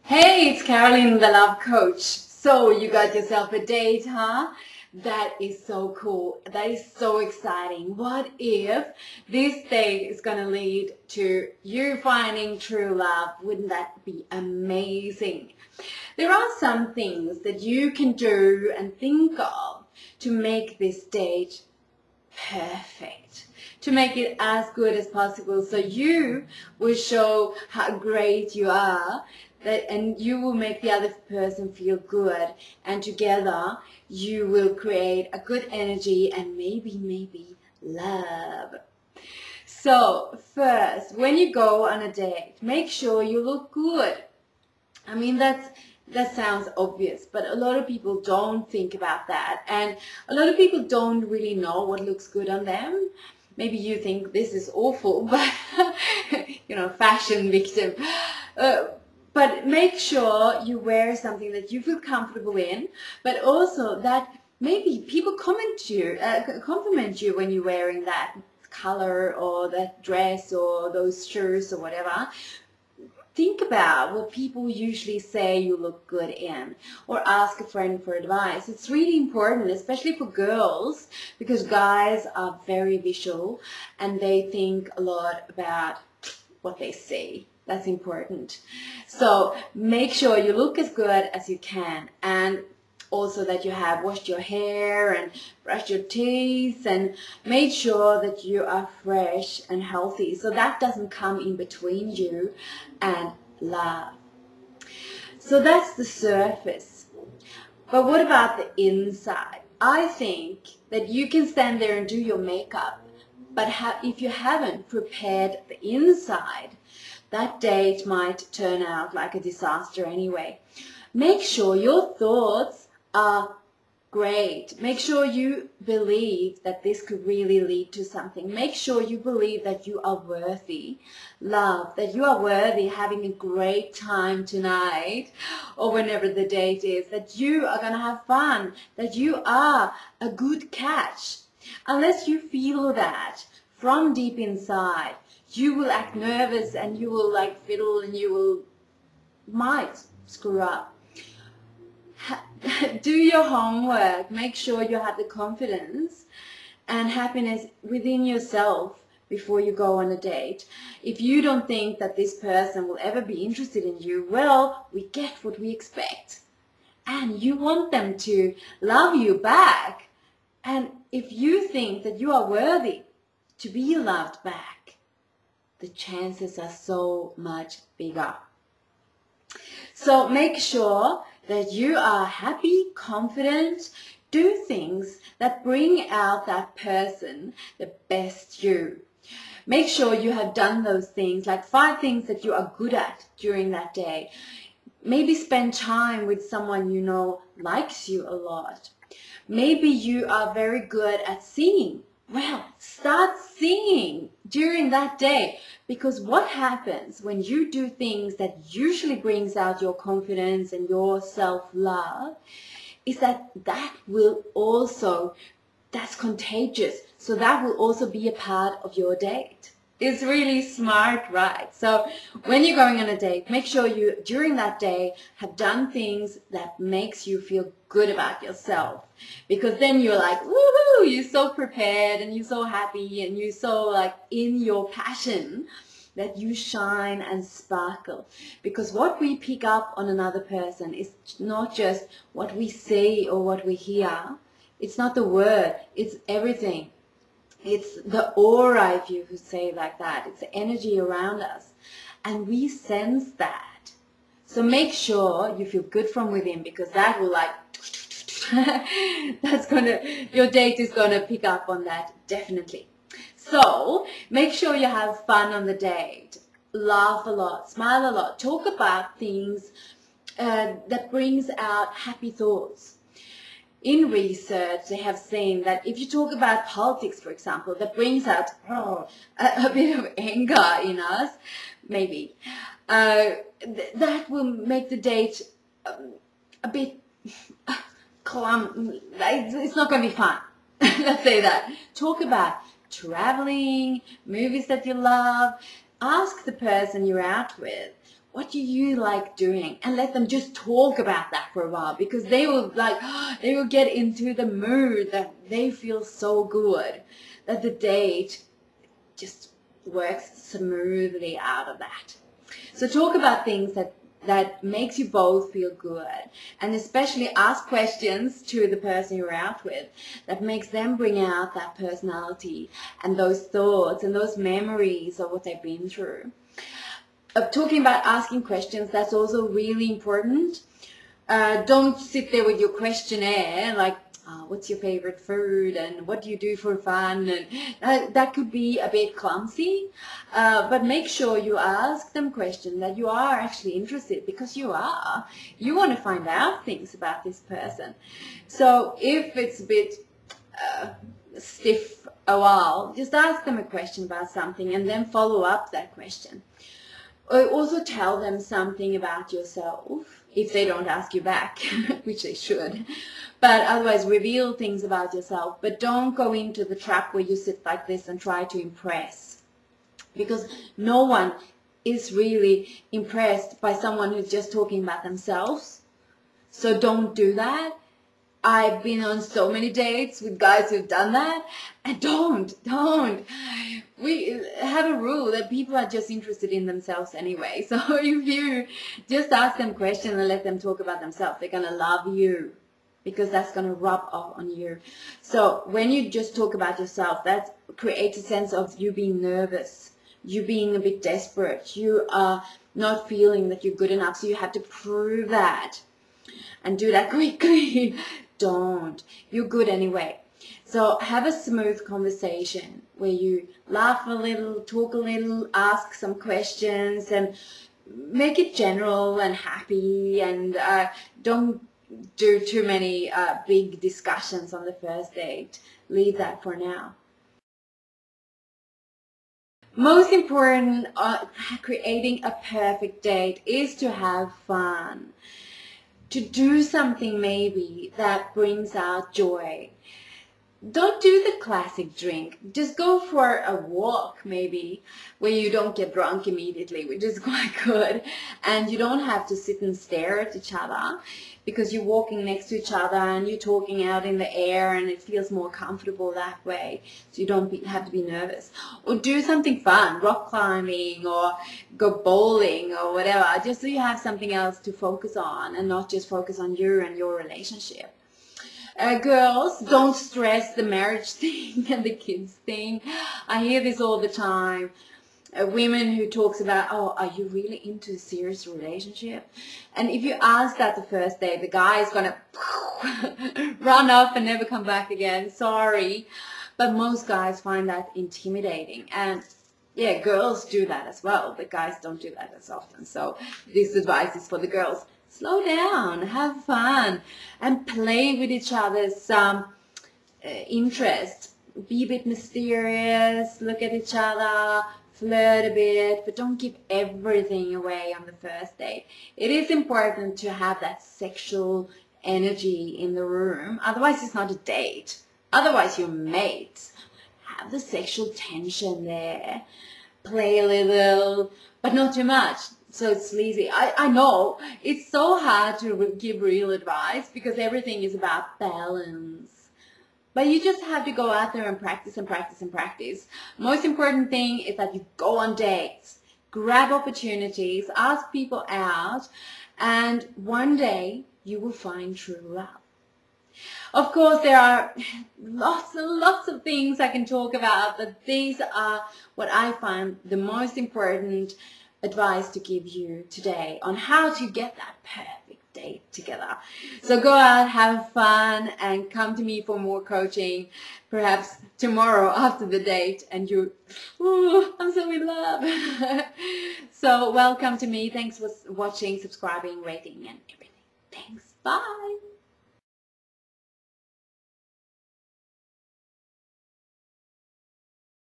Hey, it's Caroline, the love coach. So you got yourself a date, huh? That is so cool. That is so exciting. What if this date is going to lead to you finding true love? Wouldn't that be amazing? There are some things that you can do and think of to make this date perfect, to make it as good as possible, so you will show how great you are, and you will make the other person feel good, and together you will create a good energy and maybe love. So first, when you go on a date, make sure you look good. I mean, that sounds obvious, but a lot of people don't think about that, and a lot of people don't really know what looks good on them. Maybe you think this is awful, but fashion victim. But make sure you wear something that you feel comfortable in, but also that maybe people compliment you when you're wearing that color or that dress or those shoes or whatever. Think about what people usually say you look good in, or ask a friend for advice. It's really important, especially for girls, because guys are very visual and they think a lot about what they see. That's important. So make sure you look as good as you can, and also that you have washed your hair and brushed your teeth and made sure that you are fresh and healthy, so that doesn't come in between you and love. So that's the surface. But what about the inside? I think that you can stand there and do your makeup, but if you haven't prepared the inside, that date might turn out like a disaster anyway. Make sure your thoughts are great. Make sure you believe that this could really lead to something. Make sure you believe that you are worthy love, that you are worthy having a great time tonight or whenever the date is, that you are going to have fun, that you are a good catch. Unless you feel that from deep inside, you will act nervous and you will fiddle and you might screw up. Do your homework. Make sure you have the confidence and happiness within yourself before you go on a date. If you don't think that this person will ever be interested in you, well, we get what we expect. And you want them to love you back. And if you think that you are worthy to be loved back, the chances are so much bigger. So make sure that you are happy, confident, do things that bring out that person, the best you. Make sure you have done those things, like 5 things that you are good at during that day. Maybe spend time with someone you know likes you a lot. Maybe you are very good at singing. Well, start singing during that day, because what happens when you do things that usually brings out your confidence and your self-love is that will also, that's contagious. So that will also be a part of your date. It's really smart, right? So when you're going on a date, make sure you, during that day, have done things that makes you feel good about yourself. Because then you're like, woohoo, you're so prepared and you're so happy and you're so in your passion that you shine and sparkle. Because what we pick up on another person is not just what we say or what we hear. It's not the word, it's everything. It's the aura, if you could say it like that. It's the energy around us. And we sense that. So make sure you feel good from within, because that will your date is gonna pick up on that, definitely. So make sure you have fun on the date. Laugh a lot, smile a lot, talk about things that brings out happy thoughts. In research, they have seen that if you talk about politics, for example, that brings out a bit of anger in us, maybe. That will make the date a bit it's not going to be fun. Let's say that. Talk about traveling, movies that you love, ask the person you're out with, what do you like doing? And let them just talk about that for a while, because they will they will get into the mood that they feel so good that the date just works smoothly out of that. So talk about things that makes you both feel good, and especially ask questions to the person you're out with that makes them bring out that personality and those thoughts and those memories of what they've been through. Talking about asking questions, that's also really important. Don't sit there with your questionnaire like, what's your favorite food and what do you do for fun, and that could be a bit clumsy, but make sure you ask them questions that you are actually interested, because you want to find out things about this person. So if it's a bit stiff a while, just ask them a question about something and then follow up that question. Also tell them something about yourself if they don't ask you back, which they should. But otherwise, reveal things about yourself. But don't go into the trap where you sit like this and try to impress. Because no one is really impressed by someone who's just talking about themselves. So don't do that. I've been on so many dates with guys who've done that, and don't. We have a rule that people are just interested in themselves anyway. So if you just ask them questions and let them talk about themselves, they're going to love you, because that's going to rub off on you. So when you just talk about yourself, that creates a sense of you being nervous, you being a bit desperate, you are not feeling that you're good enough, so you have to prove that and do that quickly. Don't. You're good anyway. So have a smooth conversation where you laugh a little, talk a little, ask some questions, and make it general and happy, and don't do too many big discussions on the first date. Leave that for now. Most important, creating a perfect date is to have fun. To do something maybe that brings out joy. Don't do the classic drink. Just go for a walk maybe, where you don't get drunk immediately, which is quite good. And you don't have to sit and stare at each other, because you're walking next to each other and you're talking out in the air, and it feels more comfortable that way. So you don't have to be nervous. Or do something fun, rock climbing or go bowling or whatever, just so you have something else to focus on and not just focus on you and your relationship. Girls, don't stress the marriage thing and the kids thing. I hear this all the time. Women who talks about, oh, are you really into a serious relationship? And if you ask that the first day, the guy is going to run off and never come back again. Sorry. But most guys find that intimidating. And yeah, girls do that as well, but guys don't do that as often. So this advice is for the girls. Slow down, have fun, and play with each other's interest. Be a bit mysterious, look at each other, flirt a bit, but don't give everything away on the first date. It is important to have that sexual energy in the room. Otherwise, it's not a date. Otherwise, you're mates. Have the sexual tension there. Play a little, but not too much. So it's sleazy. I know it's so hard to give real advice, because everything is about balance. But you just have to go out there and practice and practice and practice. Most important thing is that you go on dates, grab opportunities, ask people out, and one day you will find true love. Of course, there are lots and lots of things I can talk about, but these are what I find the most important advice to give you today on how to get that perfect date together. So go out, have fun, and come to me for more coaching, perhaps tomorrow after the date, and you, ooh, I'm so in love. So welcome to me. Thanks for watching, subscribing, rating, and everything. Thanks. Bye.